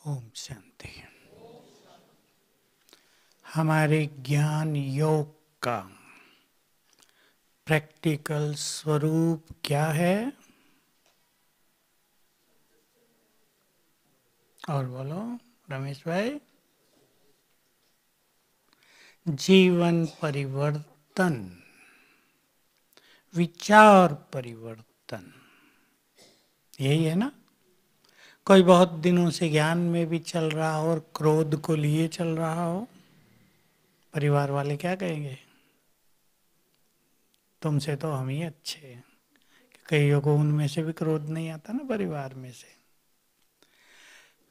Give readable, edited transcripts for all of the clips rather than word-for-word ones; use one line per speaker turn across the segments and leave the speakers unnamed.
ओम शांति। हमारे ज्ञान योग का प्रैक्टिकल स्वरूप क्या है? और बोलो रमेश भाई। जीवन परिवर्तन, विचार परिवर्तन, यही है ना। कोई बहुत दिनों से ज्ञान में भी चल रहा हो और क्रोध को लिए चल रहा हो, परिवार वाले क्या कहेंगे? तुमसे तो हम ही अच्छे हैं। कईयों को उनमें से भी क्रोध नहीं आता ना, परिवार में से।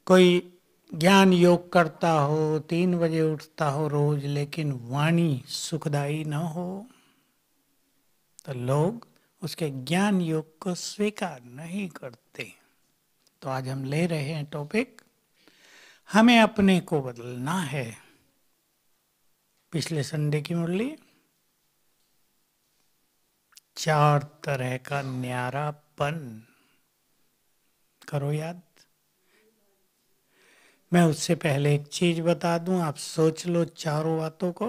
कोई ज्ञान योग करता हो, 3 बजे उठता हो रोज, लेकिन वाणी सुखदायी न हो, तो लोग उसके ज्ञान योग को स्वीकार नहीं करते। तो आज हम ले रहे हैं टॉपिक, हमें अपने को बदलना है। पिछले संडे की मुरली, 4 तरह का न्यारापन करो याद। मैं उससे पहले एक चीज बता दूं, आप सोच लो चारों बातों को।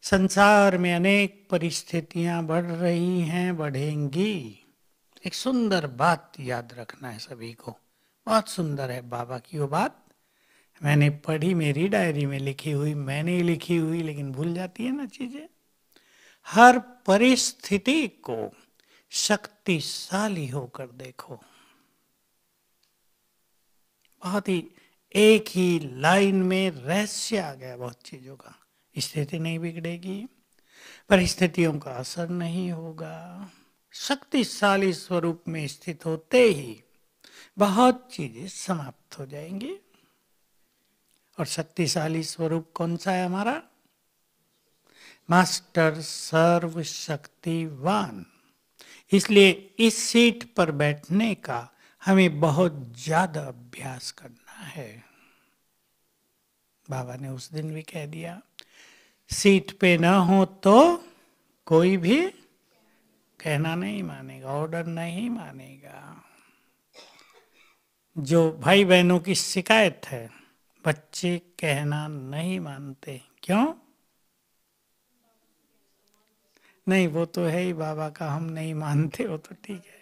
संसार में अनेक परिस्थितियां बढ़ रही हैं, बढ़ेंगी। एक सुंदर बात याद रखना है सभी को, बहुत सुंदर है बाबा की वो बात। मैंने पढ़ी, मेरी डायरी में लिखी हुई, मैंने लिखी हुई, लेकिन भूल जाती है ना चीजें। हर परिस्थिति को शक्तिशाली होकर देखो। बहुत ही एक ही लाइन में रहस्य आ गया बहुत चीजों का। स्थिति नहीं बिगड़ेगी, परिस्थितियों का असर नहीं होगा। शक्तिशाली स्वरूप में स्थित होते ही बहुत चीजें समाप्त हो जाएंगी। और शक्तिशाली स्वरूप कौन सा है हमारा? मास्टर सर्वशक्तिवान। इसलिए इस सीट पर बैठने का हमें बहुत ज्यादा अभ्यास करना है। बाबा ने उस दिन भी कह दिया, सीट पे ना हो तो कोई भी कहना नहीं मानेगा, ऑर्डर नहीं मानेगा। जो भाई बहनों की शिकायत है, बच्चे कहना नहीं मानते। क्यों? नहीं, वो तो है ही बाबा का, हम नहीं मानते, वो तो ठीक है।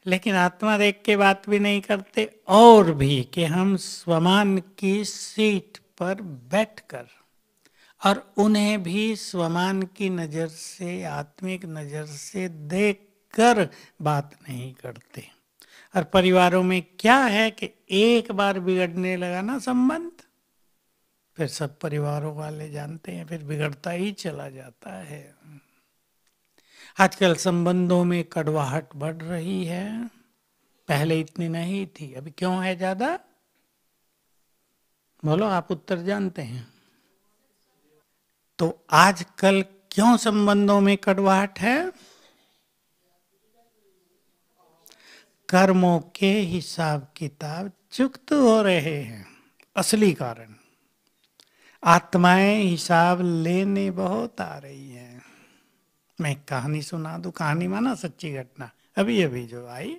लेकिन आत्मा देख के बात भी नहीं करते, और भी कि हम स्वमान की सीट पर बैठकर, और उन्हें भी स्वमान की नजर से, आत्मिक नजर से देखकर बात नहीं करते। और परिवारों में क्या है कि एक बार बिगड़ने लगा ना संबंध, फिर सब परिवारों वाले जानते हैं, फिर बिगड़ता ही चला जाता है। आजकल संबंधों में कड़वाहट बढ़ रही है, पहले इतनी नहीं थी। अभी क्यों है ज्यादा? बोलो, आप उत्तर जानते हैं। तो आजकल क्यों संबंधों में कड़वाहट है? कर्मों के हिसाब किताब चुकत हो रहे हैं, असली कारण। आत्माएं हिसाब लेने बहुत आ रही हैं। मैं एक कहानी सुना दूं, कहानी माना सच्ची घटना, अभी अभी जो आई।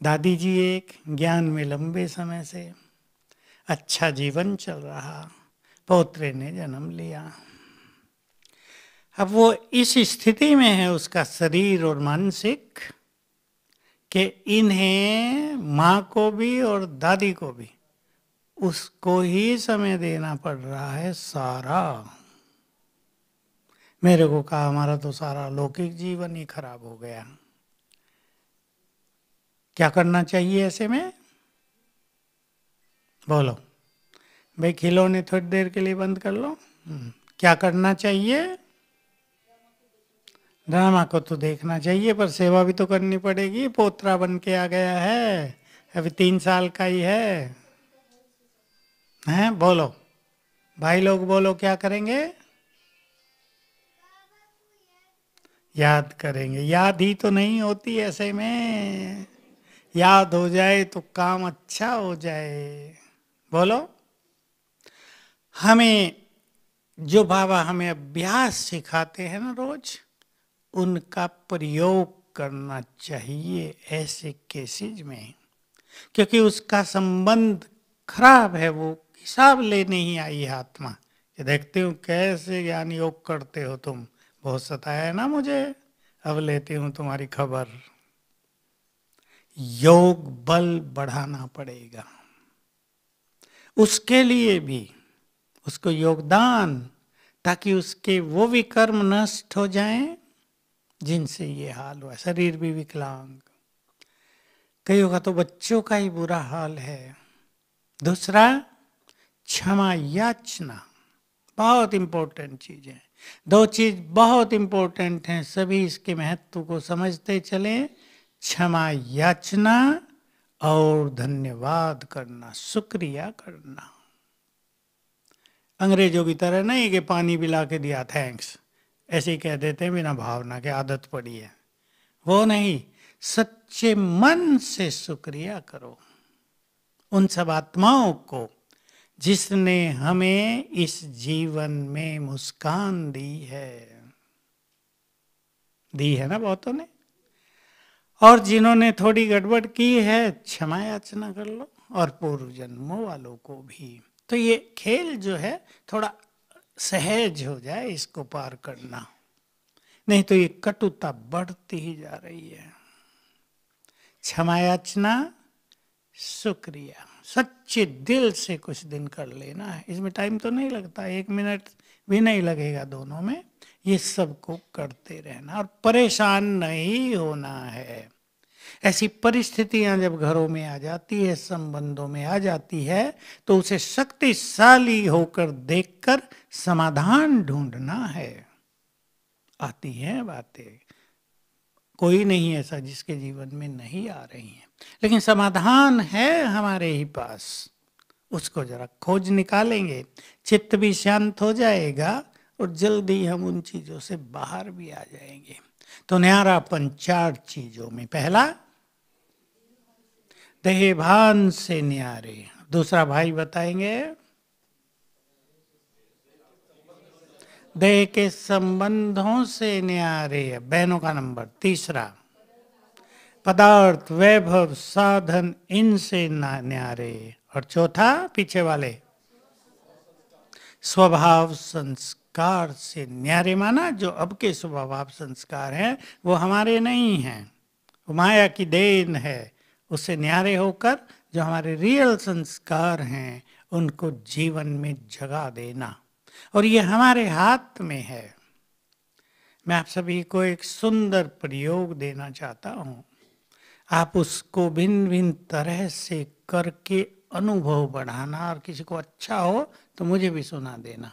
दादी जी एक ज्ञान में लंबे समय से, अच्छा जीवन चल रहा, पौत्रे ने जन्म लिया। अब वो इस स्थिति में है, उसका शरीर और मानसिक, कि इन्हें माँ को भी और दादी को भी उसको ही समय देना पड़ रहा है सारा। मेरे को कहा, हमारा तो सारा लौकिक जीवन ही खराब हो गया। क्या करना चाहिए ऐसे में? बोलो भाई, खिलौने थोड़ी देर के लिए बंद कर लो। क्या करना चाहिए? ड्रामा को तो देखना चाहिए, पर सेवा भी तो करनी पड़ेगी। पोतरा बन के आ गया है, अभी 3 साल का ही है। हैं? बोलो भाई लोग, बोलो क्या करेंगे? याद करेंगे। याद ही तो नहीं होती ऐसे में, याद हो जाए तो काम अच्छा हो जाए। बोलो, हमें जो बाबा हमें अभ्यास सिखाते हैं ना रोज, उनका प्रयोग करना चाहिए ऐसे केसेज में। क्योंकि उसका संबंध खराब है, वो हिसाब लेने ही आई है आत्मा। कि देखती हूँ कैसे ज्ञान योग करते हो तुम, बहुत सताया है ना मुझे, अब लेती हूँ तुम्हारी खबर। योग बल बढ़ाना पड़ेगा, उसके लिए भी उसको योगदान, ताकि उसके वो विकर्म नष्ट हो जाएं जिनसे ये हाल हुआ। शरीर भी विकलांग, कईयों का तो बच्चों का ही बुरा हाल है। दूसरा, क्षमा याचना, बहुत इंपॉर्टेंट चीज है। दो चीज बहुत इंपॉर्टेंट हैं, सभी इसके महत्व को समझते चले। क्षमा याचना और धन्यवाद करना, शुक्रिया करना। अंग्रेजों की तरह नहीं कि पानी पिला के दिया थैंक्स, ऐसे ही कह देते हैं बिना भावना के, आदत पड़ी है। वो नहीं, सच्चे मन से शुक्रिया करो उन सब आत्माओं को जिसने हमें इस जीवन में मुस्कान दी है ना बहुतों ने। और जिन्होंने थोड़ी गड़बड़ की है, क्षमा याचना कर लो, और पूर्व जन्मों वालों को भी। तो ये खेल जो है थोड़ा सहज हो जाए, इसको पार करना, नहीं तो ये कटुता बढ़ती ही जा रही है। क्षमा याचना, शुक्रिया, सच्चे दिल से कुछ दिन कर लेना है। इसमें टाइम तो नहीं लगता, 1 मिनट भी नहीं लगेगा दोनों में। ये सबको करते रहना और परेशान नहीं होना है। ऐसी परिस्थितियां जब घरों में आ जाती है, संबंधों में आ जाती है, तो उसे शक्तिशाली होकर देखकर समाधान ढूंढना है। आती हैं बातें, कोई नहीं ऐसा जिसके जीवन में नहीं आ रही हैं, लेकिन समाधान है हमारे ही पास। उसको जरा खोज निकालेंगे, चित्त भी शांत हो जाएगा और जल्दी हम उन चीजों से बाहर भी आ जाएंगे। तो न्यारापन 4 चीजों में, पहला देह भान से न्यारे, दूसरा भाई बताएंगे देह के संबंधों से न्यारे, बहनों का नंबर, तीसरा पदार्थ वैभव साधन इनसे न्यारे, और चौथा पीछे वाले स्वभाव संस्कार से न्यारे। माना जो अब के स्वभाव संस्कार हैं वो हमारे नहीं हैं, वो माया की देन है। उससे न्यारे होकर जो हमारे रियल संस्कार हैं उनको जीवन में जगा देना, और ये हमारे हाथ में है। मैं आप सभी को एक सुंदर प्रयोग देना चाहता हूँ, आप उसको भिन्न भिन्न तरह से करके अनुभव बढ़ाना, और किसी को अच्छा हो तो मुझे भी सुना देना,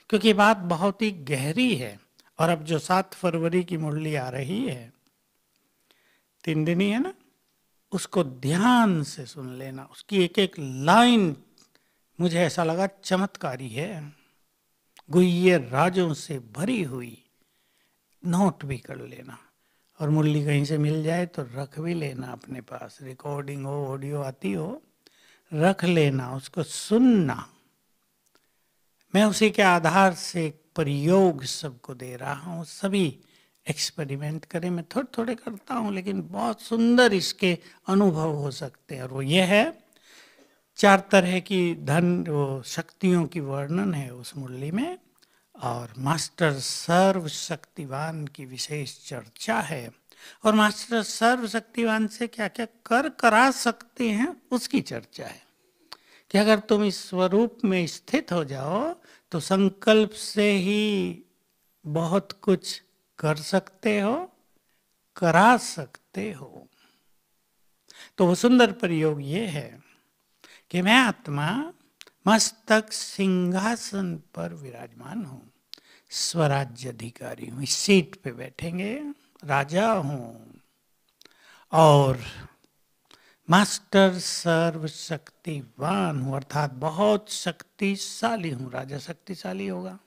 क्योंकि बात बहुत ही गहरी है। और अब जो 7 फरवरी की मुरली आ रही है, 3 दिन ही है ना, उसको ध्यान से सुन लेना। उसकी एक एक लाइन मुझे ऐसा लगा चमत्कारी है, गुह्य राजों से भरी हुई। नोट भी कर लेना, और मुरली कहीं से मिल जाए तो रख भी लेना अपने पास, रिकॉर्डिंग हो, ऑडियो आती हो, रख लेना, उसको सुनना। मैं उसी के आधार से प्रयोग सबको दे रहा हूँ, सभी एक्सपेरिमेंट करें। मैं थोड़े थोड़े करता हूँ, लेकिन बहुत सुंदर इसके अनुभव हो सकते हैं। और वो ये है, 4 तरह की वो शक्तियों की वर्णन है उस मुरली में, और मास्टर सर्वशक्तिवान की विशेष चर्चा है। और मास्टर सर्वशक्तिवान से क्या क्या करा सकते हैं उसकी चर्चा है, कि अगर तुम इस स्वरूप में स्थित हो जाओ तो संकल्प से ही बहुत कुछ कर सकते हो, करा सकते हो। तो वो सुंदर प्रयोग ये है कि मैं आत्मा मस्तक सिंहासन पर विराजमान हूँ, स्वराज्य अधिकारी हूँ, इस सीट पे बैठेंगे, राजा हूँ, और मास्टर सर्वशक्तिवान हूँ, अर्थात बहुत शक्तिशाली हूँ। राजा शक्तिशाली होगा,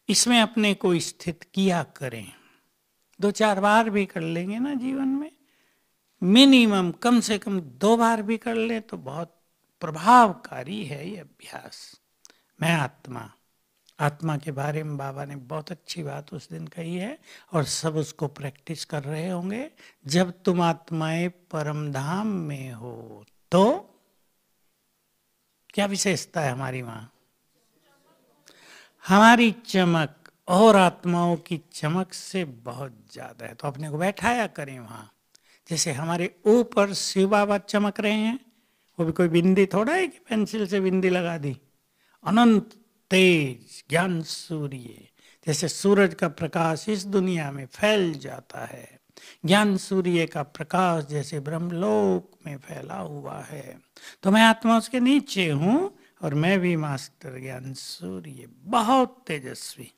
इसमें अपने को स्थित किया करें। 2-4 बार भी कर लेंगे ना जीवन में, मिनिमम कम से कम 2 बार भी कर ले तो बहुत प्रभावकारी है ये अभ्यास। मैं आत्मा आत्मा के बारे में बाबा ने बहुत अच्छी बात उस दिन कही है और सब उसको प्रैक्टिस कर रहे होंगे। जब तुम आत्माएं परम धाम में हो तो क्या विशेषता है हमारी वहां? हमारी चमक और आत्माओं की चमक से बहुत ज्यादा है। तो अपने को बैठाया करें वहां। जैसे हमारे ऊपर शिव बाबा चमक रहे हैं, वो भी कोई बिंदी थोड़ा है कि पेंसिल से बिंदी लगा दी। अनंत तेज ज्ञान सूर्य, जैसे सूरज का प्रकाश इस दुनिया में फैल जाता है, ज्ञान सूर्य का प्रकाश जैसे ब्रह्मलोक में फैला हुआ है, तो मैं आत्मा उसके नीचे हूं और मैं भी मास्टर ज्ञान सूर्य, बहुत तेजस्वी।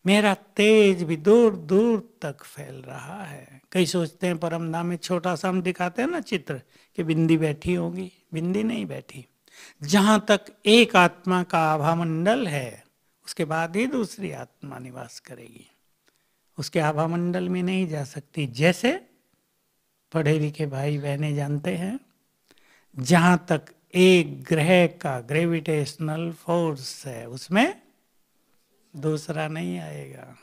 मेरा तेज भी दूर दूर तक फैल रहा है। कई सोचते हैं परम धाम में छोटा सा हम दिखाते हैं ना चित्र कि बिंदी बैठी होगी, बिंदी नहीं बैठी। जहां तक एक आत्मा का आभा मंडल है उसके बाद ही दूसरी आत्मा निवास करेगी, उसके आभा मंडल में नहीं जा सकती। जैसे पढ़े लिखे भाई बहने जानते हैं, जहां तक एक ग्रह का ग्रेविटेशनल फोर्स है उसमें दूसरा नहीं आएगा।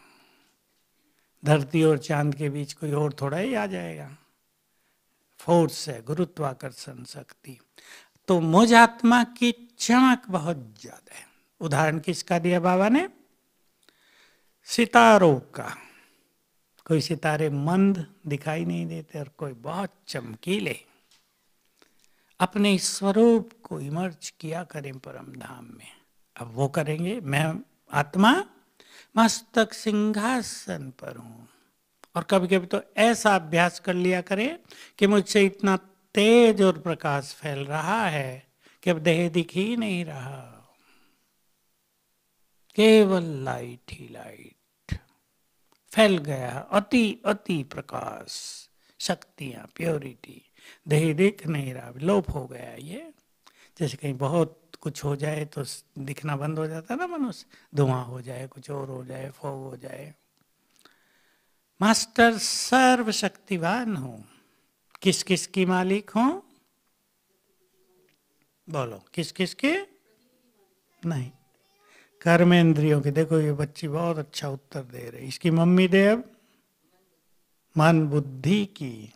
धरती और चांद के बीच कोई और थोड़ा ही आ जाएगा। फोर्स है, गुरुत्वाकर्षण शक्ति। तो मुझ आत्मा की चमक बहुत ज्यादा है। उदाहरण किसका दिया बाबा ने? सितारों का। कोई सितारे मंद दिखाई नहीं देते और कोई बहुत चमकीले। अपने स्वरूप को इमर्ज किया करें परम धाम में। अब वो करेंगे। मैं आत्मा मस्तक सिंहासन पर हूं। और कभी कभी तो ऐसा अभ्यास कर लिया करें कि मुझसे इतना तेज और प्रकाश फैल रहा है कि अब देह दिख ही नहीं रहा, केवल लाइट ही लाइट फैल गया। अति अति प्रकाश, शक्तियां, प्योरिटी, देह दिख नहीं रहा, लोप हो गया। ये जैसे कहीं बहुत कुछ हो जाए तो दिखना बंद हो जाता है ना मनुष्य, धुआं हो जाए, कुछ और हो जाए, फॉग हो जाए। मास्टर सर्वशक्तिवान हूं। किस किस की मालिक हूं? बोलो, किस किस के? नहीं, कर्मेंद्रियों की। देखो ये बच्ची बहुत अच्छा उत्तर दे रही। इसकी मम्मी दे अब मन बुद्धि की।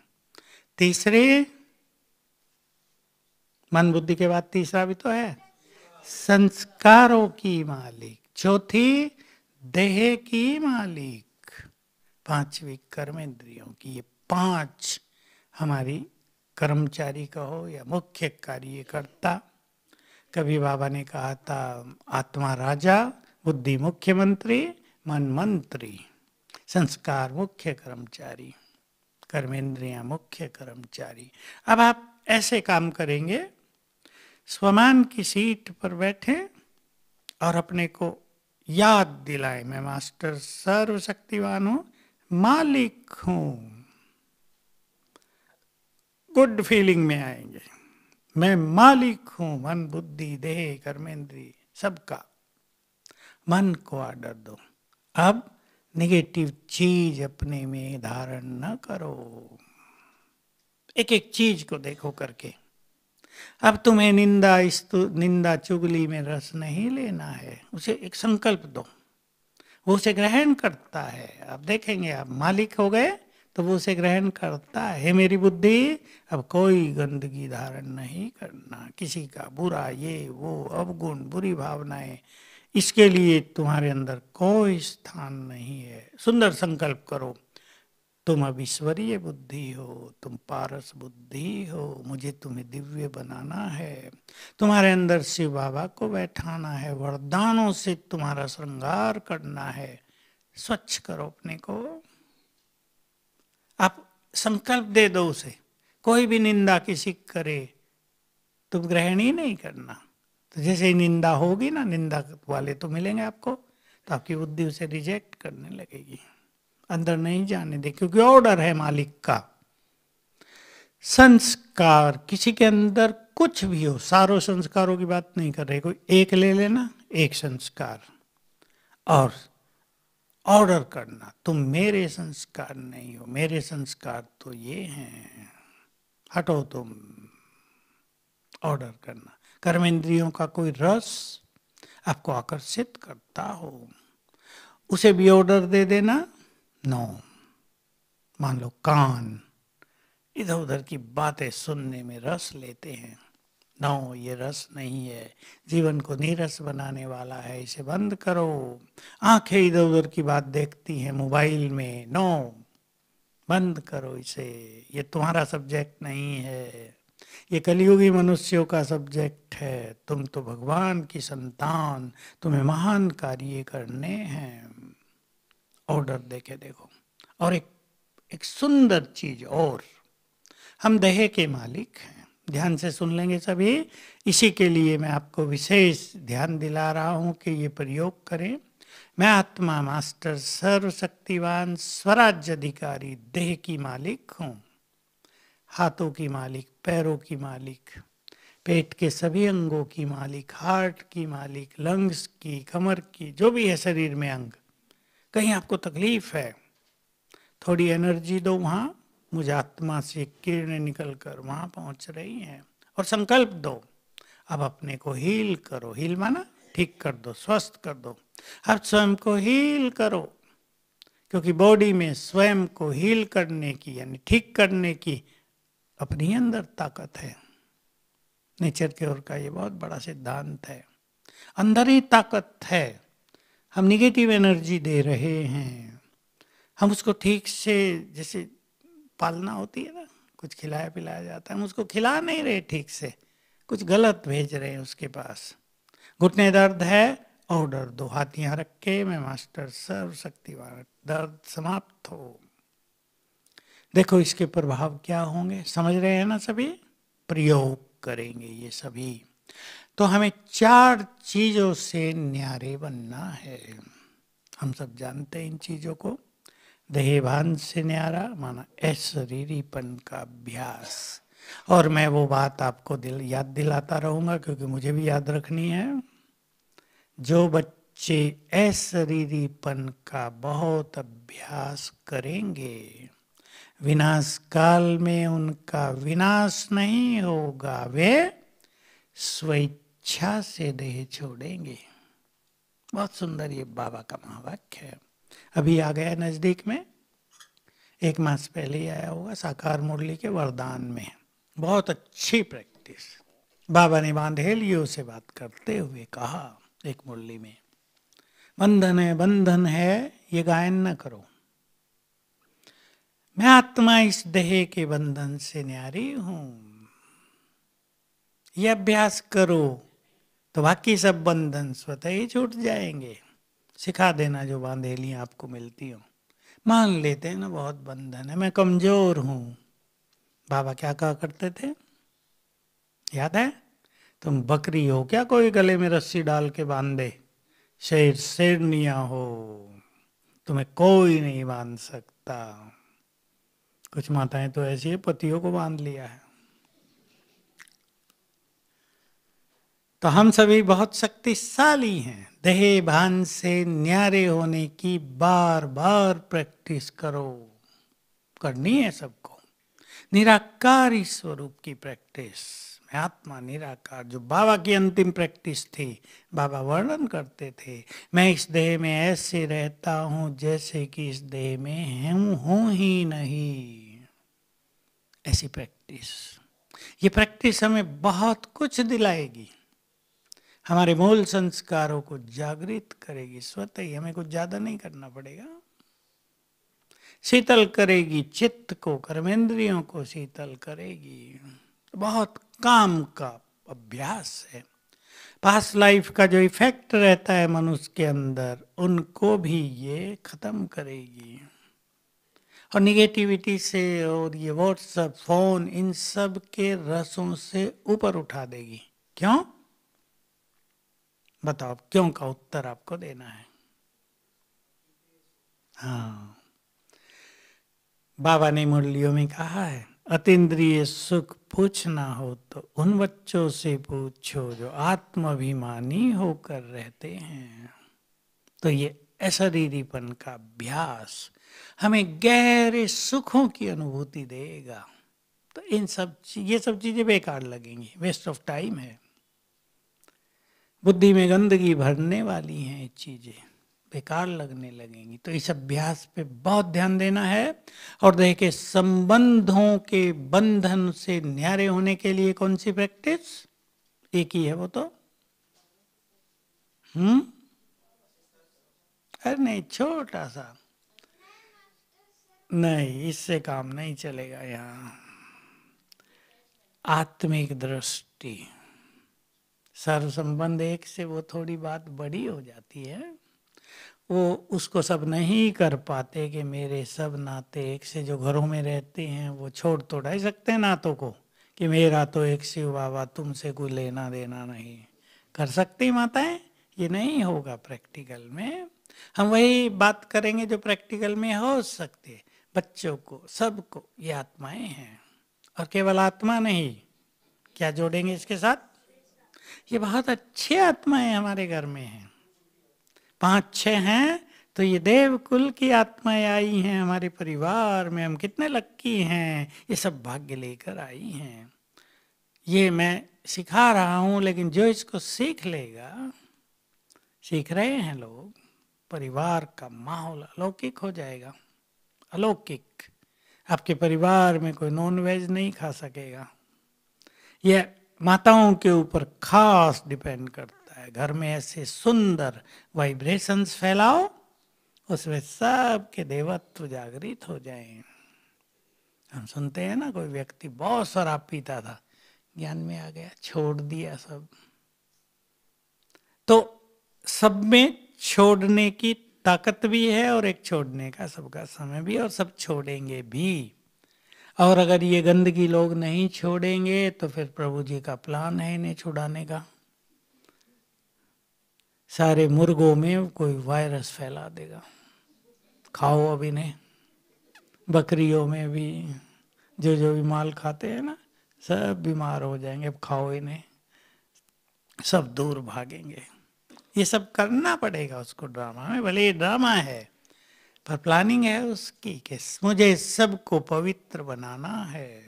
तीसरे, मन बुद्धि के बाद तीसरा भी तो है, संस्कारों की मालिक। चौथी, देह की मालिक। पांचवी, कर्मेंद्रियों की। ये पांच हमारी कर्मचारी कहो या मुख्य कार्यकर्ता। कभी बाबा ने कहा था आत्मा राजा, बुद्धि मुख्यमंत्री, मन मंत्री, संस्कार मुख्य कर्मचारी, कर्मेंद्रियां मुख्य कर्मचारी। अब आप ऐसे काम करेंगे, स्वमान की सीट पर बैठे और अपने को याद दिलाएं, मैं मास्टर सर्वशक्तिवान हूं, मालिक हूं। गुड फीलिंग में आएंगे, मैं मालिक हूं, मन बुद्धि देह कर्मेंद्री सबका। मन को आर्डर दो। अब नेगेटिव चीज अपने में धारण न करो। एक एक चीज को देखो करके। अब तुम्हें निंदा चुगली में रस नहीं लेना है। उसे एक संकल्प दो, वो उसे ग्रहण करता है। अब देखेंगे आप मालिक हो गए तो वो उसे ग्रहण करता है। मेरी बुद्धि, अब कोई गंदगी धारण नहीं करना, किसी का बुरा, ये वो अवगुण, बुरी भावनाएं, इसके लिए तुम्हारे अंदर कोई स्थान नहीं है। सुंदर संकल्प करो, तुम अब ईश्वरीय बुद्धि हो, तुम पारस बुद्धि हो, मुझे तुम्हें दिव्य बनाना है, तुम्हारे अंदर शिव बाबा को बैठाना है, वरदानों से तुम्हारा श्रृंगार करना है। स्वच्छ करो अपने को। आप संकल्प दे दो उसे। कोई भी निंदा किसी करे तुम ग्रहण ही नहीं करना। तो जैसे ही निंदा होगी ना, निंदा वाले तो मिलेंगे आपको, तो आपकी बुद्धि उसे रिजेक्ट करने लगेगी, अंदर नहीं जाने दे, क्योंकि ऑर्डर है मालिक का। संस्कार, किसी के अंदर कुछ भी हो, सारों संस्कारों की बात नहीं कर रहे, कोई एक ले लेना, एक संस्कार, और ऑर्डर करना, तुम मेरे संस्कार नहीं हो, मेरे संस्कार तो ये हैं, हटो तुम। ऑर्डर करना। कर्मेंद्रियों का कोई रस, आपको आकर्षित करता हो, उसे भी ऑर्डर दे देना, नो। मान लो कान इधर उधर की बातें सुनने में रस लेते हैं, नो, ये रस नहीं है, जीवन को नीरस बनाने वाला है, इसे बंद करो। आंखें इधर उधर की बात देखती हैं मोबाइल में, नो, बंद करो इसे, ये तुम्हारा सब्जेक्ट नहीं है, ये कलियुगी मनुष्यों का सब्जेक्ट है, तुम तो भगवान की संतान, तुम्हें महान कार्य करने हैं। ऑर्डर देके देखो। और एक सुंदर चीज और, हम देह के मालिक हैं, ध्यान से सुन लेंगे सभी। इसी के लिए मैं आपको विशेष ध्यान दिला रहा हूं कि ये प्रयोग करें। मैं आत्मा मास्टर सर्वशक्तिवान स्वराज्य अधिकारी देह की मालिक हूं, हाथों की मालिक, पैरों की मालिक, पेट के सभी अंगों की मालिक, हार्ट की मालिक, लंग्स की, कमर की, जो भी है शरीर में अंग। कहीं आपको तकलीफ है, थोड़ी एनर्जी दो वहां, मुझे आत्मा से किरणें निकल कर वहां पहुंच रही हैं, और संकल्प दो, अब अपने को हील करो। हील माना ठीक कर दो, स्वस्थ कर दो। अब स्वयं को हील करो, क्योंकि बॉडी में स्वयं को हील करने की यानी ठीक करने की अपनी अंदर ताकत है। नेचर के ओर का ये बहुत बड़ा सिद्धांत है, अंदर ही ताकत है। हम निगेटिव एनर्जी दे रहे हैं, हम उसको ठीक से, जैसे पालना होती है ना, कुछ खिलाया पिलाया जाता है, हम उसको खिला नहीं रहे ठीक से, कुछ गलत भेज रहे हैं उसके पास। घुटने दर्द है, ऑर्डर दो, हाथ यहाँ रख के, मैं मास्टर सर्वशक्तिवान, दर्द समाप्त हो। देखो इसके प्रभाव क्या होंगे, समझ रहे हैं ना सभी? प्रयोग करेंगे ये सभी। तो हमें 4 चीजों से न्यारे बनना है, हम सब जानते हैं इन चीजों को। देहभान से न्यारा माना अशरीरीपन का अभ्यास। और मैं वो बात आपको याद दिलाता रहूंगा, क्योंकि मुझे भी याद रखनी है। जो बच्चे अशरीरीपन का बहुत अभ्यास करेंगे, विनाश काल में उनका विनाश नहीं होगा, वे स्वेच्छा से देह छोड़ेंगे। बहुत सुंदर ये बाबा का महावाक्य है। अभी आ गया नजदीक में, 1 मास पहले ही आया होगा साकार मुरली के वरदान में। बहुत अच्छी प्रैक्टिस। बाबा ने बांधेलियों से बात करते हुए कहा एक मुरली में, बंधन है ये गायन न करो, मैं आत्मा इस देह के बंधन से न्यारी हूं। ये अभ्यास करो तो बाकी सब बंधन स्वतः ही छूट जाएंगे। सिखा देना जो बांधेलियां आपको मिलती हो। मान लेते हैं ना बहुत बंधन है, मैं कमजोर हूं। बाबा क्या कहा करते थे, याद है? तुम बकरी हो क्या कोई गले में रस्सी डाल के बांध दे? शेरनिया हो, तुम्हें कोई नहीं बांध सकता। कुछ माताएं तो ऐसी है, पतियों को बांध लिया है। तो हम सभी बहुत शक्तिशाली हैं। देह भान से न्यारे होने की बार बार प्रैक्टिस करो, करनी है सबको। निराकार स्वरूप की प्रैक्टिस, मैं आत्मा निराकार, जो बाबा की अंतिम प्रैक्टिस थी। बाबा वर्णन करते थे, मैं इस देह में ऐसे रहता हूं जैसे कि इस देह में हूं ही नहीं। ऐसी प्रैक्टिस, ये प्रैक्टिस हमें बहुत कुछ दिलाएगी, हमारे मूल संस्कारों को जागृत करेगी स्वतः ही, हमें कुछ ज्यादा नहीं करना पड़ेगा। शीतल करेगी चित्त को, कर्मेंद्रियों को शीतल करेगी। बहुत काम का अभ्यास है। पास्ट लाइफ का जो इफेक्ट रहता है मनुष्य के अंदर, उनको भी ये खत्म करेगी। और निगेटिविटी से और ये व्हाट्सएप, फोन, इन सब के रसों से ऊपर उठा देगी। क्यों? बताओ, क्यों का उत्तर आपको देना है। हाँ, बाबा ने मुरलियों में कहा है, अतीन्द्रिय सुख पूछना हो तो उन बच्चों से पूछो जो आत्माभिमानी होकर रहते हैं। तो ये अशरीरीपन का अभ्यास हमें गहरे सुखों की अनुभूति देगा। तो ये सब चीजें बेकार लगेंगी, वेस्ट ऑफ टाइम है। बुद्धि में गंदगी भरने वाली हैं ये चीजें, बेकार लगने लगेंगी। तो इस अभ्यास पे बहुत ध्यान देना है। और देखिए, संबंधों के बंधन से न्यारे होने के लिए कौन सी प्रैक्टिस? एक ही है वो तो। अरे नहीं, छोटा सा, नहीं, इससे काम नहीं चलेगा यहाँ। आत्मिक दृष्टि, सर्व संबंध एक से वो थोड़ी बात बड़ी हो जाती है। वो उसको सब नहीं कर पाते कि मेरे सब नाते एक से, जो घरों में रहते हैं वो छोड़ तो नहीं सकते नातों को कि मेरा तो एक शिव बाबा, तुमसे कोई लेना देना नहीं। कर सकती माताएं? ये नहीं होगा प्रैक्टिकल में। हम वही बात करेंगे जो प्रैक्टिकल में हो सकते। बच्चों को, सबको, ये आत्माएं हैं। और केवल आत्मा नहीं, क्या जोड़ेंगे इसके साथ? ये बहुत अच्छे आत्माएं हमारे घर में हैं, 5-6 हैं। तो ये देव कुल की आत्माएं आई हैं हमारे परिवार में। हम कितने लक्की हैं, ये सब भाग्य लेकर आई हैं। ये मैं सिखा रहा हूं, लेकिन जो इसको सीख लेगा, सीख रहे हैं लोग, परिवार का माहौल अलौकिक हो जाएगा। अलौकिक। आपके परिवार में कोई नॉन वेज नहीं खा सकेगा। यह माताओं के ऊपर खास डिपेंड करता है। घर में ऐसे सुंदर वाइब्रेशंस फैलाओ, उसमें सबके देवत्व जागृत हो जाएं। हम सुनते हैं ना, कोई व्यक्ति बहुत शराब पीता था, ज्ञान में आ गया, छोड़ दिया सब। तो सब में छोड़ने की ताकत भी है, और एक छोड़ने का सबका समय भी, और सब छोड़ेंगे भी। और अगर ये गंदगी लोग नहीं छोड़ेंगे तो फिर प्रभु जी का प्लान है इन्हें छुड़ाने का। सारे मुर्गों में कोई वायरस फैला देगा, खाओ अब इन्हें। बकरियों में भी जो जो भी माल खाते हैं ना, सब बीमार हो जाएंगे, अब खाओ इन्हें, सब दूर भागेंगे। ये सब करना पड़ेगा उसको ड्रामा में, भले ये ड्रामा है पर प्लानिंग है उसकी कि मुझे सबको पवित्र बनाना है,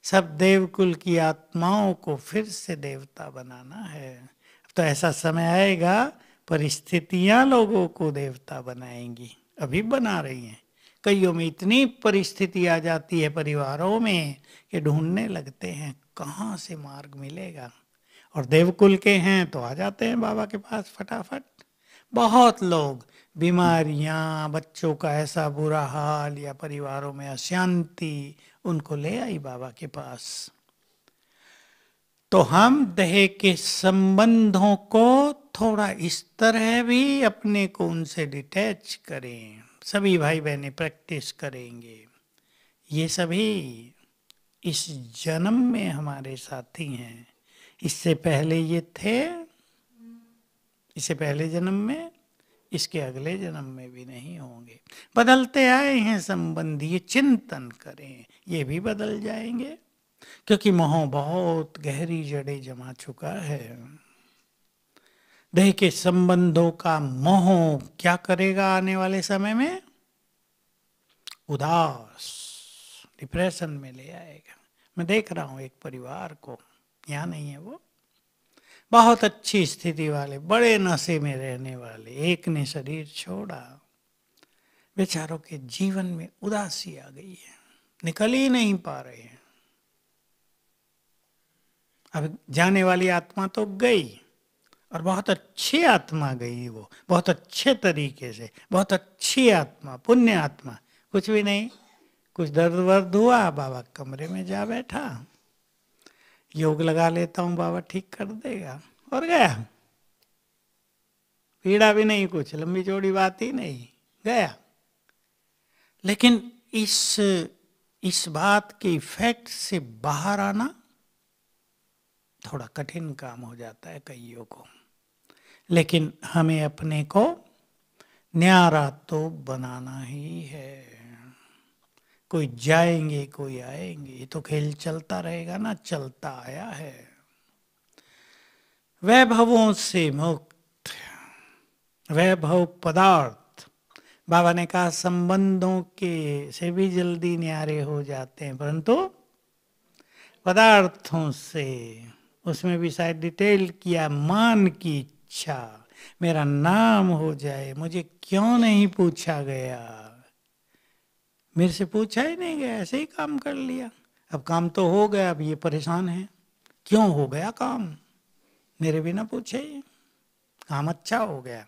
सब देवकुल की आत्माओं को फिर से देवता बनाना है। तो ऐसा समय आएगा, परिस्थितियां लोगों को देवता बनाएंगी, अभी बना रही हैं। कईयों में इतनी परिस्थिति आ जाती है परिवारों में कि ढूंढने लगते हैं कहाँ से मार्ग मिलेगा। और देवकुल के हैं तो आ जाते हैं बाबा के पास फटाफट। बहुत लोग, बीमारियां, बच्चों का ऐसा बुरा हाल या परिवारों में अशांति, उनको ले आई बाबा के पास। तो हम देह के संबंधों को थोड़ा इस तरह भी अपने को उनसे डिटैच करें। सभी भाई बहनें प्रैक्टिस करेंगे। ये सभी इस जन्म में हमारे साथी हैं। इससे पहले ये थे, इससे पहले जन्म में, इसके अगले जन्म में भी नहीं होंगे। बदलते आए हैं संबंधी, ये चिंतन करें, ये भी बदल जाएंगे, क्योंकि मोह बहुत गहरी जड़ें जमा चुका है। देह के संबंधों का मोह क्या करेगा आने वाले समय में? उदास, डिप्रेशन में ले आएगा। मैं देख रहा हूं एक परिवार को, यहाँ नहीं है वो, बहुत अच्छी स्थिति वाले, बड़े नशे में रहने वाले, एक ने शरीर छोड़ा, बेचारों के जीवन में उदासी आ गई है, निकल ही नहीं पा रहे हैं। अब जाने वाली आत्मा तो गई, और बहुत अच्छी आत्मा गई, वो बहुत अच्छे तरीके से, बहुत अच्छी आत्मा, पुण्य आत्मा। कुछ भी नहीं, कुछ दर्द वर्द हुआ, बाबा कमरे में जा बैठा, योग लगा लेता हूँ बाबा ठीक कर देगा, और गया। पीड़ा भी नहीं, कुछ लंबी चौड़ी बात ही नहीं, गया। लेकिन इस बात के इफेक्ट से बाहर आना थोड़ा कठिन काम हो जाता है कईयों को। लेकिन हमें अपने को न्यारा तो बनाना ही है। कोई जाएंगे, कोई आएंगे, ये तो खेल चलता रहेगा ना, चलता आया है। वैभवों से मुक्त, वैभव पदार्थ, बाबा ने कहा संबंधों के से भी जल्दी न्यारे हो जाते हैं, परंतु पदार्थों से उसमें भी शायद डिटेल किया, मान की इच्छा मेरा नाम हो जाए, मुझे क्यों नहीं पूछा गया, मेरे से पूछा ही नहीं गया, ऐसे ही काम कर लिया। अब काम तो हो गया, अब ये परेशान है क्यों हो गया काम, मेरे बिना पूछे ही काम अच्छा हो गया।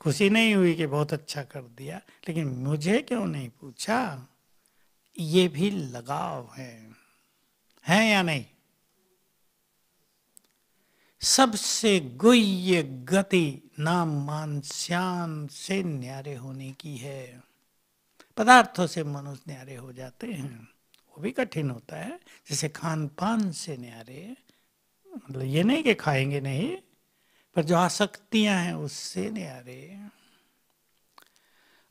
खुशी नहीं हुई कि बहुत अच्छा कर दिया, लेकिन मुझे क्यों नहीं पूछा। ये भी लगाव है या नहीं? सबसे गुह्य गति नाम मान श्यान से न्यारे होने की है। पदार्थों से मनुष्य न्यारे हो जाते हैं, वो भी कठिन होता है। जैसे खान पान से न्यारे, मतलब ये नहीं कि खाएंगे नहीं, पर जो आसक्तियां हैं उससे न्यारे।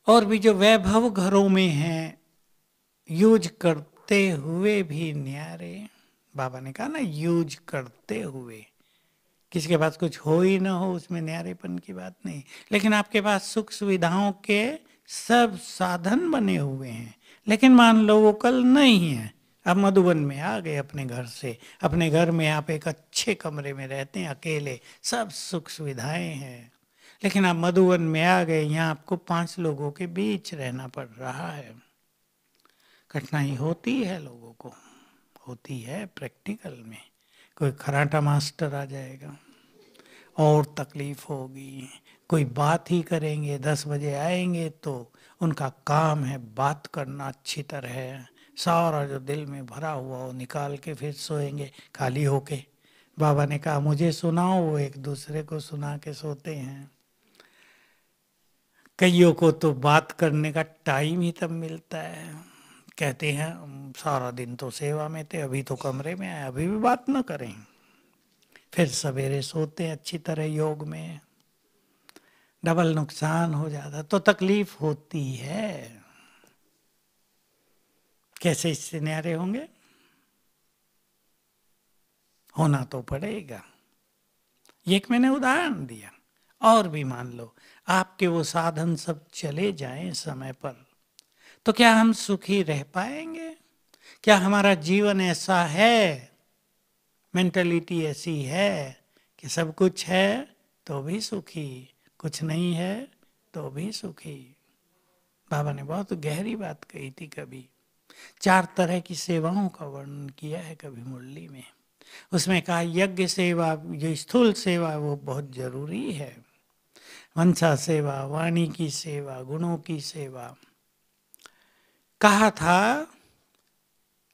और भी जो वैभव घरों में हैं, यूज करते हुए भी न्यारे। बाबा ने कहा ना, यूज करते हुए, किसी के पास कुछ हो ही ना हो उसमें न्यारेपन की बात नहीं, लेकिन आपके पास सुख सुविधाओं के सब साधन बने हुए हैं, लेकिन मान लो वो कल नहीं है। आप मधुबन में आ गए अपने घर से, अपने घर में आप एक अच्छे कमरे में रहते हैं अकेले, सब सुख सुविधाएं हैं, लेकिन आप मधुबन में आ गए, यहाँ आपको 5 लोगों के बीच रहना पड़ रहा है। कठिनाई होती है, लोगों को होती है प्रैक्टिकल में। कोई खराटा मास्टर आ जाएगा और तकलीफ होगी, कोई बात ही करेंगे, 10 बजे आएंगे तो उनका काम है बात करना अच्छी तरह, सारा जो दिल में भरा हुआ वो निकाल के फिर सोएंगे खाली होके। बाबा ने कहा मुझे सुनाओ, वो एक दूसरे को सुना के सोते हैं। कईयों को तो बात करने का टाइम ही तब मिलता है, कहते हैं सारा दिन तो सेवा में थे, अभी तो कमरे में आए, अभी भी बात न करें। फिर सवेरे सोते हैं अच्छी तरह योग में, डबल नुकसान हो जाता, तो तकलीफ होती है। कैसे इससे न्यारे होंगे? होना तो पड़ेगा। ये एक मैंने उदाहरण दिया, और भी मान लो आपके वो साधन सब चले जाएं समय पर, तो क्या हम सुखी रह पाएंगे? क्या हमारा जीवन ऐसा है, मेंटलिटी ऐसी है कि सब कुछ है तो भी सुखी, कुछ नहीं है तो भी सुखी? बाबा ने बहुत गहरी बात कही थी। कभी 4 तरह की सेवाओं का वर्णन किया है कभी मुरली में। उसमें कहा यज्ञ सेवा, जो स्थूल सेवा वो बहुत जरूरी है, मनसा सेवा, वाणी की सेवा, गुणों की सेवा। कहा था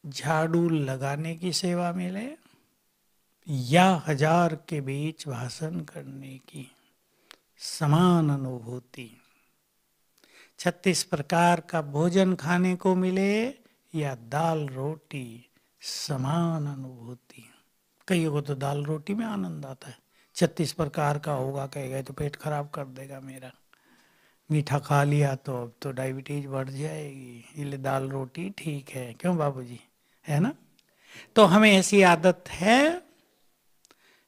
झाड़ू लगाने की सेवा मिले या 1000 के बीच भाषण करने की, समान अनुभूति। 36 प्रकार का भोजन खाने को मिले या दाल रोटी, समान अनुभूति। कईयों को तो दाल रोटी में आनंद आता है, 36 प्रकार का होगा कहेगा तो पेट खराब कर देगा मेरा, मीठा खा लिया तो अब तो डायबिटीज बढ़ जाएगी, इसलिए दाल रोटी ठीक है। क्यों बाबूजी, है ना? तो हमें ऐसी आदत है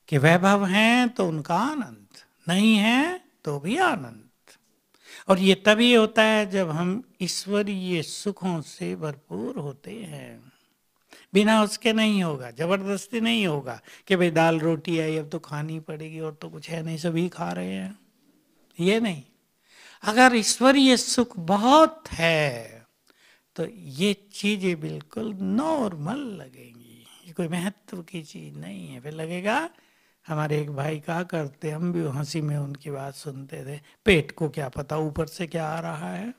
कि वैभव हैं तो उनका आनंद, नहीं है तो भी आनंद। और ये तभी होता है जब हम ईश्वरीय सुखों से भरपूर होते हैं। बिना उसके नहीं होगा, जबरदस्ती नहीं होगा कि भाई दाल रोटी आई अब तो खानी पड़ेगी और तो कुछ है नहीं, सभी खा रहे हैं, ये नहीं। अगर ईश्वरीय सुख बहुत है तो ये चीजें बिल्कुल नॉर्मल लगेंगी, ये कोई महत्व की चीज नहीं है। फिर लगेगा, हमारे एक भाई कहा करते, हम भी हंसी में उनकी बात सुनते थे, पेट को क्या पता ऊपर से क्या आ रहा है,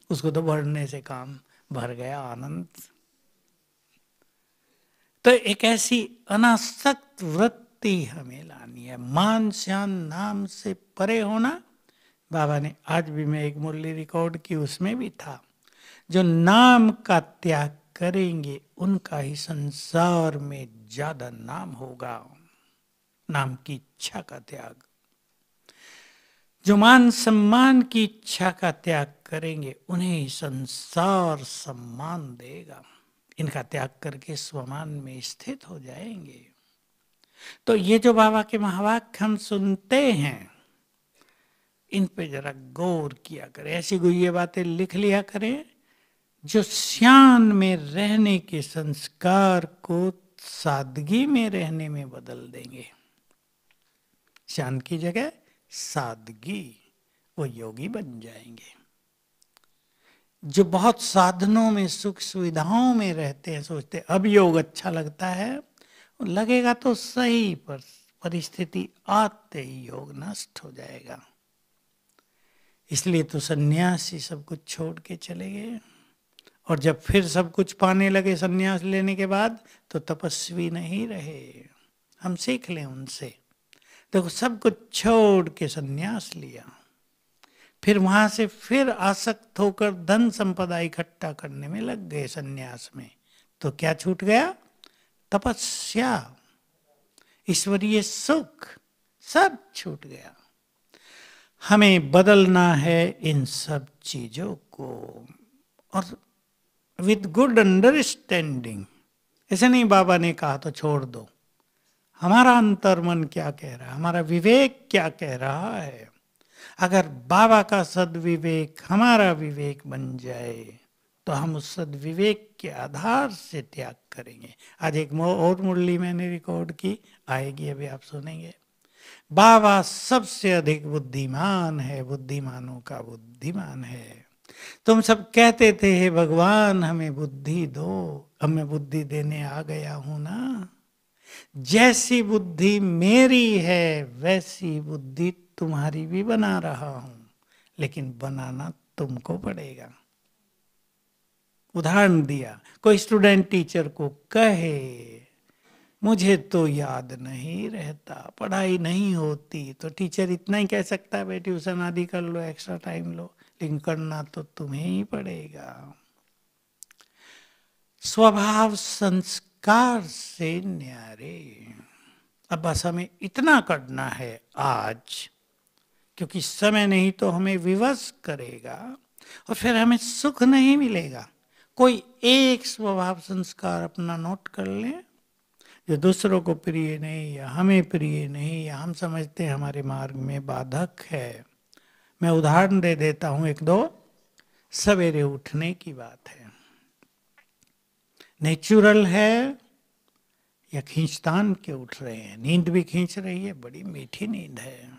उसको तो भरने से काम भर गया, आनंद। तो एक ऐसी अनासक्त वृत्ति हमें लानी है, मान शान नाम से परे होना। बाबा ने आज भी मैं एक मुरली रिकॉर्ड की, उसमें भी था, जो नाम का त्याग करेंगे उनका ही संसार में ज्यादा नाम होगा। नाम की इच्छा का त्याग, जो मान सम्मान की इच्छा का त्याग करेंगे उन्हें ही संसार सम्मान देगा। इनका त्याग करके स्वमान में स्थित हो जाएंगे। तो ये जो बाबा के महावाक्य हम सुनते हैं, इन पे जरा गौर किया करें, ऐसी गुह्य बातें लिख लिया करें जो श्यान में रहने के संस्कार को सादगी में रहने में बदल देंगे। शान की जगह सादगी, वो योगी बन जाएंगे। जो बहुत साधनों में, सुख सुविधाओं में रहते हैं, सोचते अब योग अच्छा लगता है, लगेगा तो सही, पर परिस्थिति आते ही योग नष्ट हो जाएगा। इसलिए तो सन्यासी सब कुछ छोड़ के चले गए, और जब फिर सब कुछ पाने लगे सन्यास लेने के बाद, तो तपस्वी नहीं रहे। हम सीख लें उनसे। देखो, सब कुछ छोड़ के सन्यास लिया, फिर वहां से फिर आसक्त होकर धन संपदा इकट्ठा करने में लग गए सन्यास में, तो क्या छूट गया? तपस्या, ईश्वरीय सुख, सब छूट गया। हमें बदलना है इन सब चीजों को, और विद गुड अंडरस्टैंडिंग। ऐसे नहीं बाबा ने कहा तो छोड़ दो। हमारा अंतर्मन क्या कह रहा है, हमारा विवेक क्या कह रहा है। अगर बाबा का सद्विवेक हमारा विवेक बन जाए, तो हम उस सद्विवेक के आधार से त्याग करेंगे। आज एक और मुरली मैंने रिकॉर्ड की, आएगी, अभी आप सुनेंगे। बाबा सबसे अधिक बुद्धिमान है, बुद्धिमानों का बुद्धिमान है। तुम सब कहते थे हे भगवान हमें बुद्धि दो, अब मैं बुद्धि देने आ गया हूं ना। जैसी बुद्धि मेरी है वैसी बुद्धि तुम्हारी भी बना रहा हूं, लेकिन बनाना तुमको पड़ेगा। उदाहरण दिया, कोई स्टूडेंट टीचर को कहे मुझे तो याद नहीं रहता, पढ़ाई नहीं होती, तो टीचर इतना ही कह सकता है, भाई ट्यूशन आदि कर लो, एक्स्ट्रा टाइम लो, लेकिन करना तो तुम्हें ही पड़ेगा। स्वभाव संस्कार से न्यारे। अब बस हमें इतना करना है आज, क्योंकि समय नहीं तो हमें विवश करेगा, और फिर हमें सुख नहीं मिलेगा। कोई एक स्वभाव संस्कार अपना नोट कर लें, जो दूसरों को प्रिय नहीं, या हमें प्रिय नहीं, या हम समझते हैं हमारे मार्ग में बाधक है। मैं उदाहरण दे देता हूं एक दो। सवेरे उठने की बात है, नेचुरल है या खींचतान के उठ रहे हैं, नींद भी खींच रही है, बड़ी मीठी नींद है।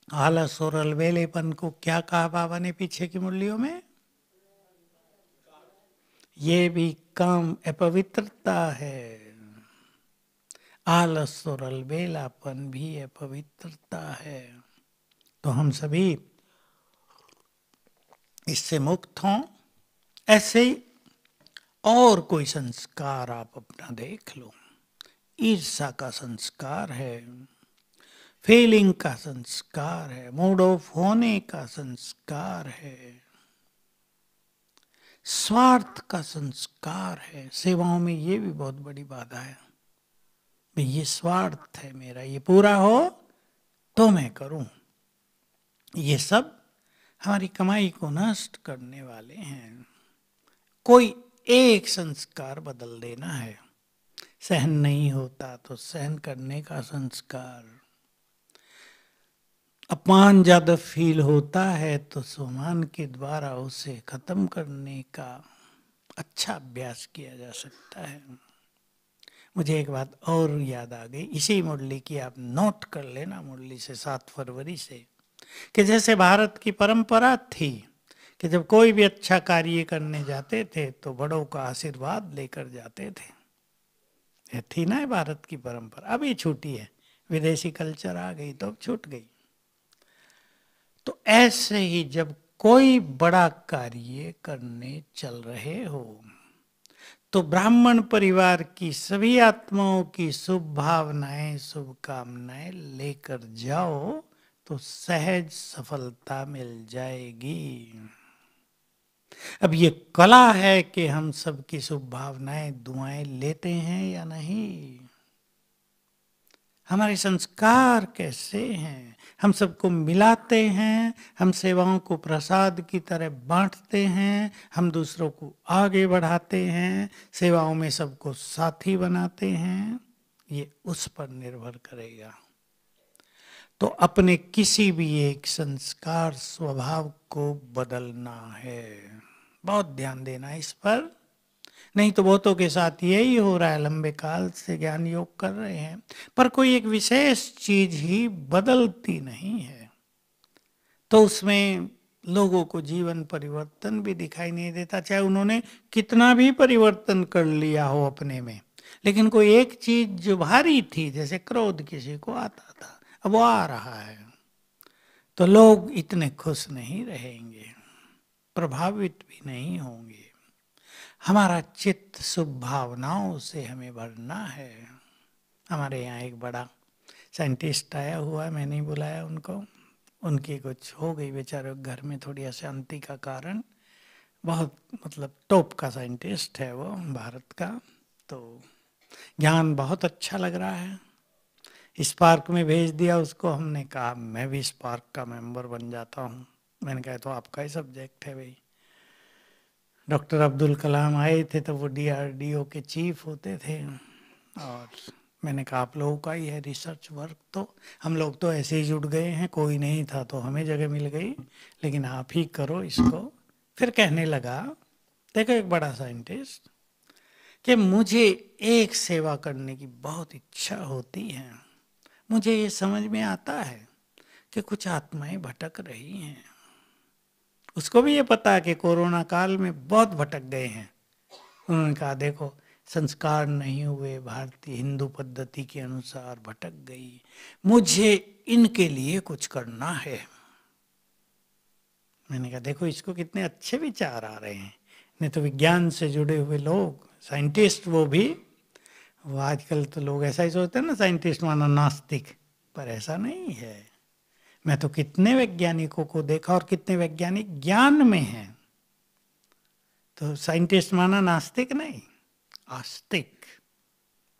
आलस और अलबेलेपन को क्या कहा बाबा ने पीछे की मुरलियों में? ये भी काम अपवित्रता है। आलस और अलबेलापन भी अपवित्रता है। तो हम सभी इससे मुक्त हों। ऐसे ही और कोई संस्कार आप अपना देख लो। ईर्षा का संस्कार है, फीलिंग का संस्कार है, मूड ऑफ होने का संस्कार है, स्वार्थ का संस्कार है। सेवाओं में ये भी बहुत बड़ी बाधा है, भाई ये स्वार्थ है मेरा, ये पूरा हो तो मैं करूं। ये सब हमारी कमाई को नष्ट करने वाले हैं। कोई एक संस्कार बदल देना है। सहन नहीं होता तो सहन करने का संस्कार, अपमान ज्यादा फील होता है तो सम्मान के द्वारा उसे खत्म करने का अच्छा अभ्यास किया जा सकता है। मुझे एक बात और याद आ गई, इसी मुरली की आप नोट कर लेना, मुरली से 7 फरवरी से, कि जैसे भारत की परंपरा थी कि जब कोई भी अच्छा कार्य करने जाते थे तो बड़ों का आशीर्वाद लेकर जाते थे। ये थी ना भारत की परंपरा, अभी छूटी है, विदेशी कल्चर आ गई तो अब छूट गई। तो ऐसे ही जब कोई बड़ा कार्य करने चल रहे हो, तो ब्राह्मण परिवार की सभी आत्माओं की शुभ भावनाएं, शुभकामनाएं लेकर जाओ, तो सहज सफलता मिल जाएगी। अब ये कला है कि हम सबकी शुभ भावनाएं, दुआएं लेते हैं या नहीं। हमारे संस्कार कैसे हैं, हम सबको मिलाते हैं, हम सेवाओं को प्रसाद की तरह बांटते हैं, हम दूसरों को आगे बढ़ाते हैं, सेवाओं में सबको साथी बनाते हैं, ये उस पर निर्भर करेगा। तो अपने किसी भी एक संस्कार स्वभाव को बदलना है, बहुत ध्यान देना इस पर। नहीं तो बहुतों के साथ यही हो रहा है, लंबे काल से ज्ञान योग कर रहे हैं पर कोई एक विशेष चीज ही बदलती नहीं है, तो उसमें लोगों को जीवन परिवर्तन भी दिखाई नहीं देता, चाहे उन्होंने कितना भी परिवर्तन कर लिया हो अपने में। लेकिन कोई एक चीज जो भारी थी, जैसे क्रोध किसी को आता था, अब वो आ रहा है, तो लोग इतने खुश नहीं रहेंगे, प्रभावित भी नहीं होंगे। हमारा चित्त शुभ भावनाओं से हमें भरना है। हमारे यहाँ एक बड़ा साइंटिस्ट आया हुआ है, मैंने बुलाया उनको, उनकी कुछ हो गई बेचारे घर में थोड़ी अशांति का कारण, बहुत मतलब टॉप का साइंटिस्ट है वो भारत का, तो ज्ञान बहुत अच्छा लग रहा है। स्पार्क में भेज दिया उसको, हमने कहा मैं भी स्पार्क का मेंबर बन जाता हूँ। मैंने कहा तो आपका ही सब्जेक्ट है भाई। डॉक्टर अब्दुल कलाम आए थे तो वो DRDO के चीफ होते थे, और मैंने कहा आप लोगों का ही है रिसर्च वर्क, तो हम लोग तो ऐसे ही जुड़ गए हैं, कोई नहीं था तो हमें जगह मिल गई, लेकिन आप ही करो इसको। फिर कहने लगा, देखो एक बड़ा साइंटिस्ट, कि मुझे एक सेवा करने की बहुत इच्छा होती है। मुझे ये समझ में आता है कि कुछ आत्माएं भटक रही हैं। उसको भी ये पता है कि कोरोना काल में बहुत भटक गए हैं। उन्होंने कहा देखो संस्कार नहीं हुए, भारतीय हिंदू पद्धति के अनुसार भटक गई, मुझे इनके लिए कुछ करना है। मैंने कहा देखो इसको कितने अच्छे विचार आ रहे हैं। नहीं तो विज्ञान से जुड़े हुए लोग, साइंटिस्ट वो आजकल तो लोग ऐसा ही सोचते हैं ना, साइंटिस्ट माना नास्तिक, पर ऐसा नहीं है। मैं तो कितने वैज्ञानिकों को देखा और कितने वैज्ञानिक ज्ञान में हैं। तो साइंटिस्ट माना नास्तिक नहीं, आस्तिक।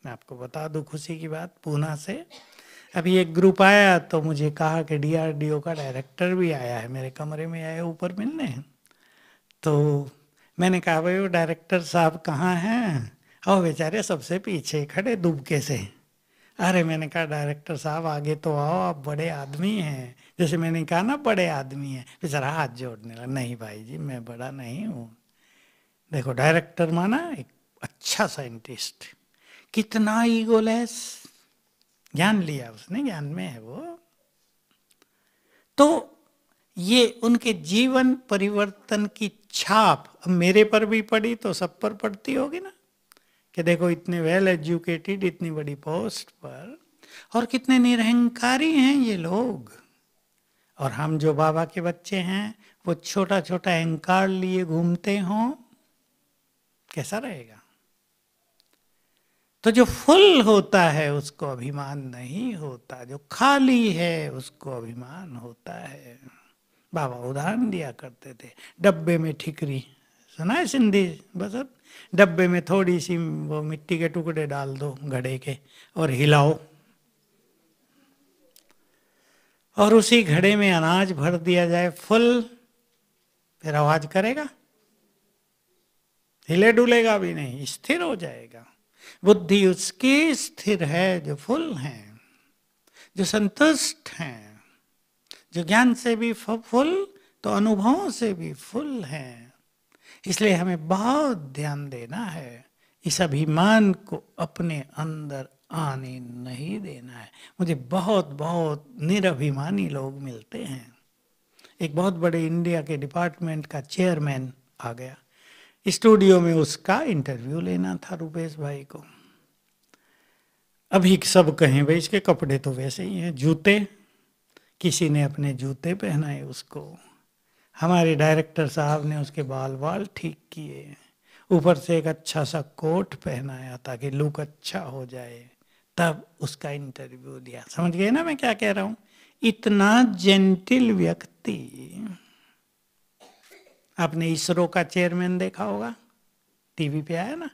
मैं आपको बता दूं खुशी की बात, पूना से अभी एक ग्रुप आया तो मुझे कहा कि DRDO का डायरेक्टर भी आया है, मेरे कमरे में आया ऊपर मिलने। तो मैंने कहा भाई वो डायरेक्टर साहब कहाँ हैं? और बेचारे सबसे पीछे खड़े दुबके से। अरे मैंने कहा डायरेक्टर साहब आगे तो आओ, आप बड़े आदमी हैं। जैसे मैंने कहा ना बड़े आदमी हैं, बेचारा हाथ जोड़ने लगा, नहीं भाई जी मैं बड़ा नहीं हूँ। देखो डायरेक्टर माना एक अच्छा साइंटिस्ट, कितना ईगोलेस, ज्ञान लिया उसने, ज्ञान में है वो। तो ये उनके जीवन परिवर्तन की छाप अब मेरे पर भी पड़ी तो सब पर पड़ती होगी ना, कि देखो इतने वेल एजुकेटेड, इतनी बड़ी पोस्ट पर, और कितने निरहंकारी हैं ये लोग। और हम जो बाबा के बच्चे हैं वो छोटा छोटा अहंकार लिए घूमते हों, कैसा रहेगा? तो जो फुल होता है उसको अभिमान नहीं होता, जो खाली है उसको अभिमान होता है। बाबा उदाहरण दिया करते थे, डब्बे में ठिकरी, सुना है सिंधी? बस अब डब्बे में थोड़ी सी वो मिट्टी के टुकड़े डाल दो घड़े के और हिलाओ, और उसी घड़े में अनाज भर दिया जाए फुल, फिर आवाज करेगा? हिले डुलेगा भी नहीं, स्थिर हो जाएगा। बुद्धि उसकी स्थिर है जो फुल हैं, जो संतुष्ट हैं, जो ज्ञान से भी फुल तो अनुभवों से भी फुल हैं। इसलिए हमें बहुत ध्यान देना है, इस अभिमान को अपने अंदर आने नहीं देना है। मुझे बहुत बहुत निरभिमानी लोग मिलते हैं। एक बहुत बड़े इंडिया के डिपार्टमेंट का चेयरमैन आ गया स्टूडियो में, उसका इंटरव्यू लेना था रुपेश भाई को। अभी सब कहें भाई इसके कपड़े तो वैसे ही हैं, जूते, किसी ने अपने जूते पहनाए उसको, हमारे डायरेक्टर साहब ने उसके बाल ठीक किए, ऊपर से एक अच्छा सा कोट पहनाया ताकि लुक अच्छा हो जाए, तब उसका इंटरव्यू लिया। समझ गए ना मैं क्या कह रहा हूं? इतना जेंटिल व्यक्ति। आपने इसरो का चेयरमैन देखा होगा, टीवी पे आया ना,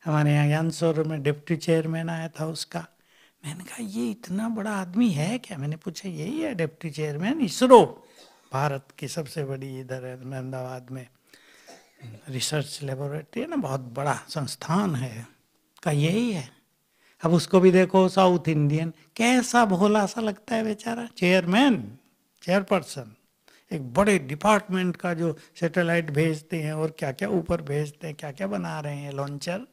हमारे यहाँ ज्ञानसौर में डिप्टी चेयरमैन आया था उसका। मैंने कहा ये इतना बड़ा आदमी है क्या? मैंने पूछा यही है डिप्टी चेयरमैन इसरो, भारत की सबसे बड़ी इधर है अहमदाबाद में रिसर्च लेबोरेटरी है ना, बहुत बड़ा संस्थान है, का यही है। अब उसको भी देखो साउथ इंडियन, कैसा भोला सा लगता है बेचारा, चेयरमैन, चेयरपर्सन, एक बड़े डिपार्टमेंट का जो सैटेलाइट भेजते हैं और क्या क्या ऊपर भेजते हैं, क्या क्या बना रहे हैं लॉन्चर।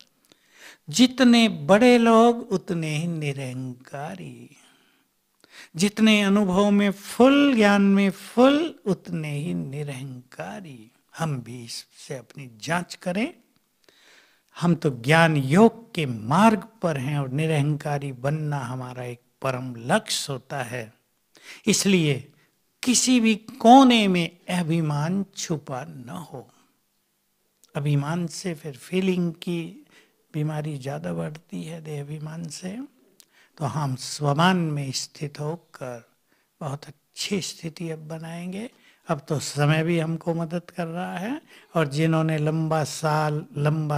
जितने बड़े लोग उतने ही निरहंकारी, जितने अनुभव में फुल, ज्ञान में फुल, उतने ही निरहंकारी। हम भी इससे अपनी जांच करें। हम तो ज्ञान योग के मार्ग पर हैं और निरहंकारी बनना हमारा एक परम लक्ष्य होता है। इसलिए किसी भी कोने में अभिमान छुपा न हो। अभिमान से फिर फीलिंग की बीमारी ज़्यादा बढ़ती है, देह अभिमान से। तो हम स्वमान में स्थित होकर बहुत अच्छी स्थिति अब बनाएंगे। अब तो समय भी हमको मदद कर रहा है, और जिन्होंने लंबा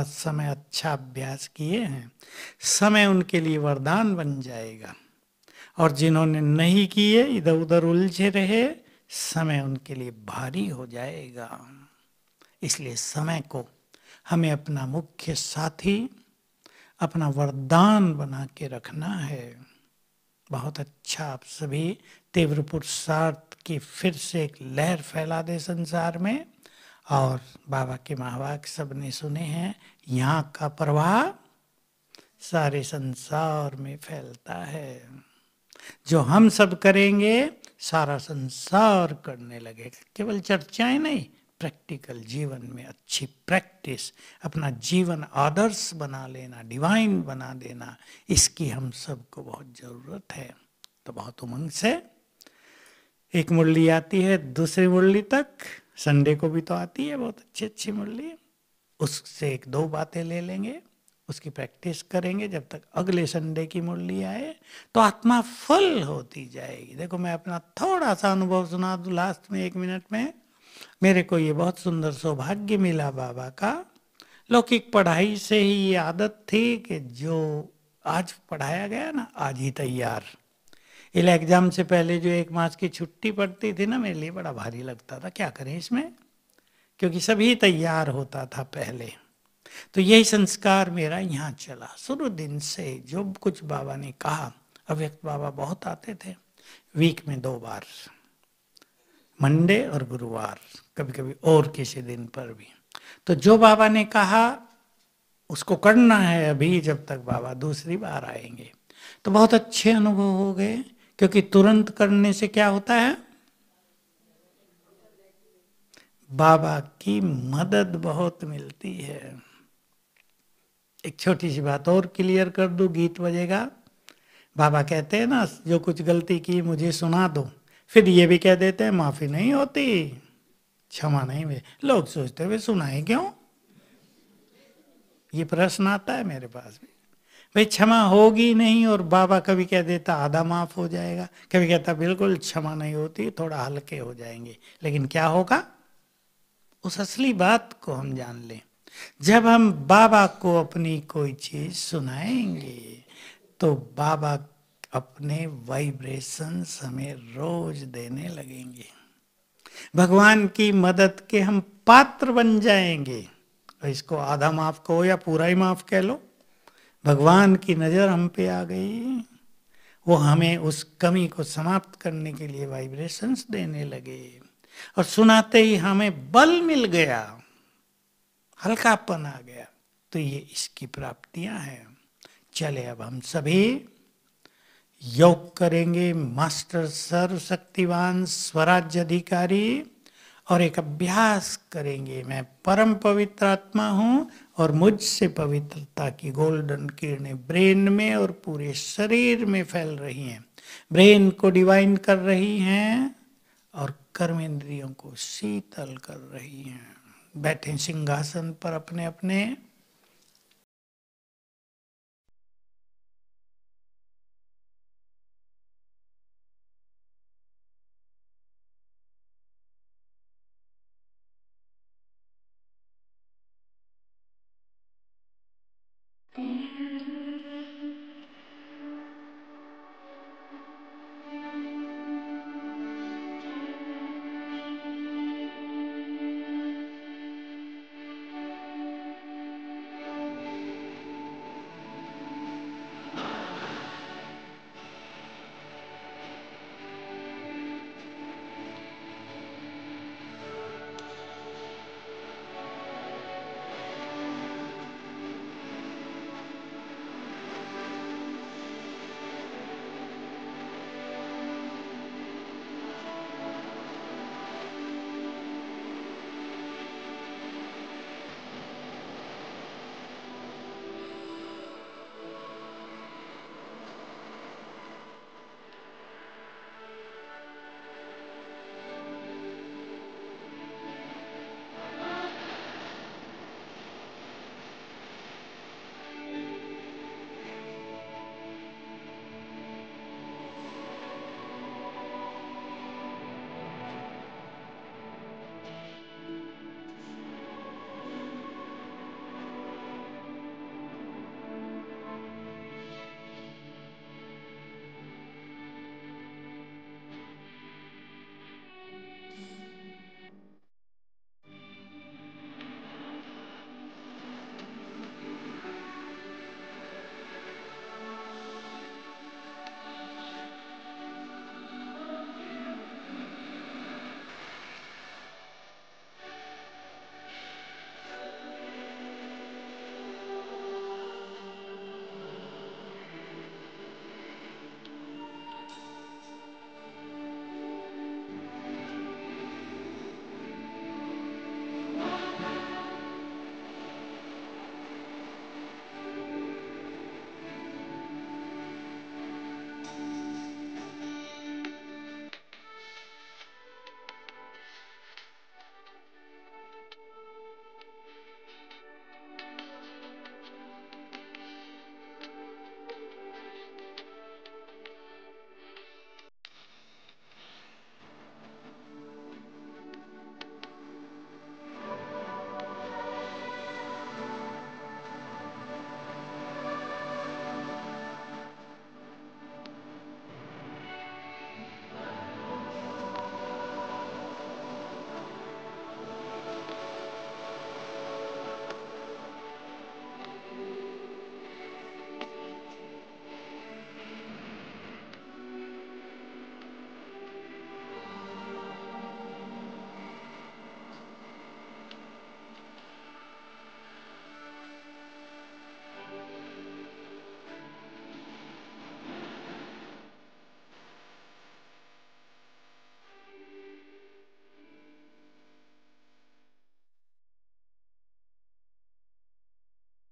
समय अच्छा अभ्यास किए हैं, समय उनके लिए वरदान बन जाएगा। और जिन्होंने नहीं किए, इधर उधर उलझे रहे, समय उनके लिए भारी हो जाएगा। इसलिए समय को हमें अपना मुख्य साथी, अपना वरदान बना के रखना है। बहुत अच्छा, आप सभी तीव्र पुरुषार्थ की फिर से एक लहर फैला दे संसार में। और बाबा के महावाक्य सबने सुने हैं, यहाँ का प्रवाह सारे संसार में फैलता है। जो हम सब करेंगे सारा संसार करने लगेगा। केवल चर्चाएं नहीं, प्रैक्टिकल जीवन में अच्छी प्रैक्टिस, अपना जीवन आदर्श बना लेना, डिवाइन बना देना, इसकी हम सबको बहुत ज़रूरत है। तो बहुत उमंग से एक मुरली आती है, दूसरी मुरली तक संडे को भी तो आती है बहुत अच्छी अच्छी मुरली, उससे एक दो बातें ले लेंगे, उसकी प्रैक्टिस करेंगे जब तक अगले संडे की मुरली आए, तो आत्मा फुल होती जाएगी। देखो, मैं अपना थोड़ा सा अनुभव सुना दूं लास्ट में 1 मिनट में। मेरे को ये बहुत सुंदर सौभाग्य मिला बाबा का। लौकिक पढ़ाई से ही ये आदत थी कि जो आज पढ़ाया गया ना, आज ही तैयार। इल एग्जाम से पहले जो 1 मास की छुट्टी पड़ती थी ना, मेरे लिए बड़ा भारी लगता था, क्या करें इसमें, क्योंकि सभी तैयार होता था पहले। तो यही संस्कार मेरा यहाँ चला शुरू दिन से। जो कुछ बाबा ने कहा, अव्यक्त बाबा बहुत आते थे, वीक में 2 बार, मंडे और गुरुवार, कभी कभी और किसी दिन पर भी। तो जो बाबा ने कहा उसको करना है अभी, जब तक बाबा दूसरी बार आएंगे। तो बहुत अच्छे अनुभव हो गए, क्योंकि तुरंत करने से क्या होता है, बाबा की मदद बहुत मिलती है। एक छोटी सी बात और क्लियर कर दूं, गीत बजेगा। बाबा कहते हैं ना, जो कुछ गलती की मुझे सुना दो, फिर ये भी कह देते हैं माफी नहीं होती, क्षमा नहीं हुई। लोग सोचते हुए सुनाए क्यों, ये प्रश्न आता है मेरे पास भी। भाई क्षमा होगी नहीं, और बाबा कभी कह देता आधा माफ हो जाएगा, कभी कहता बिल्कुल क्षमा नहीं होती, थोड़ा हल्के हो जाएंगे। लेकिन क्या होगा, उस असली बात को हम जान लें। जब हम बाबा को अपनी कोई चीज सुनाएंगे, तो बाबा अपने वाइब्रेशंस हमें रोज देने लगेंगे। भगवान की मदद के हम पात्र बन जाएंगे। इसको आधा माफ कहो या पूरा ही माफ कह लो, भगवान की नजर हम पे आ गई, वो हमें उस कमी को समाप्त करने के लिए वाइब्रेशंस देने लगे। और सुनाते ही हमें बल मिल गया, हल्कापन आ गया। तो ये इसकी प्राप्तियां हैं। चले अब हम सभी योग करेंगे, मास्टर सर्वशक्तिवान स्वराज्य अधिकारी, और एक अभ्यास करेंगे, मैं परम पवित्र आत्मा हूँ और मुझसे पवित्रता की गोल्डन किरणें ब्रेन में और पूरे शरीर में फैल रही हैं, ब्रेन को डिवाइन कर रही हैं और कर्मेंद्रियों को शीतल कर रही हैं। बैठे सिंहासन पर अपने अपने,